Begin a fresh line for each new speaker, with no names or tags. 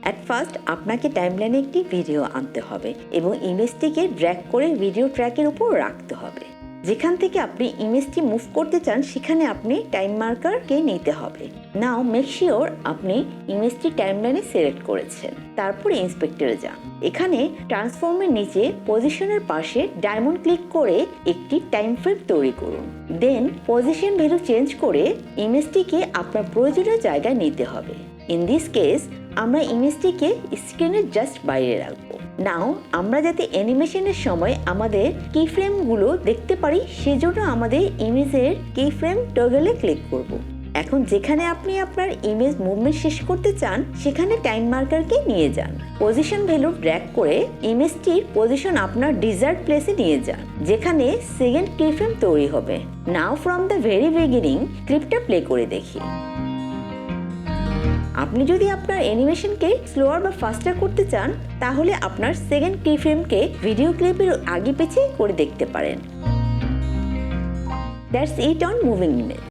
At first আপনাকে টাইমলাইনে একটি video আনতে হবে এবং ইমেজটিকে ড্র্যাগ করে ভিডিও ট্র্যাকের উপর রাখতে হবে। যেখান থেকে আপনি ইমেজটি মুভ করতে চান সেখানে আপনি টাইম মার্কারকে নিতে হবে। নাও মেক শিওর আপনি ইমেজটি টাইমলাইনে সিলেক্ট করেছেন। তারপরে ইন্সপেক্টরে যান। এখানে ট্রান্সফর্মের নিচে পজিশনের পাশে ডায়মন্ড ক্লিক করে একটি টাইম ফ্রেম তৈরি করুন। দেন পজিশন ভ্যালু চেঞ্জ করে ইমেজটিকে আপনার প্রয়োজনীয় জায়গায় নিতে হবে। ইন দিস কেস আমরা ইমেজটিকে স্ক্রিনের জাস্ট বাইরে রাখবো। নাও আমরা যাতে অ্যানিমেশনের সময় আমাদের কি ফ্রেমগুলো দেখতে পারি সেজন্য আমাদের ইমেজের কি ফ্রেম টগলে ক্লিক করব। এখন যেখানে আপনি আপনার ইমেজ মুভমেন্ট শেষ করতে চান সেখানে টাইম মার্কারকে নিয়ে যান। পজিশন ভ্যালু ড্র্যাগ করে ইমেজটির পজিশন আপনার ডিজায়ার্ড প্লেসে নিয়ে যান যেখানে সেকেন্ড কি ফ্রেম তৈরি হবে। নাও ফ্রম দ্য ভেরি বিগিনিং ক্লিপটা প্লে করে দেখি। আপনি যদি আপনার অ্যানিমেশনকে স্লোয়ার বা ফাস্টার করতে চান তাহলে আপনার সেকেন্ড কি ফ্রেমকে ভিডিও ক্লিপের আগে পিছে করে দেখতে পারেন। That's it on moving image.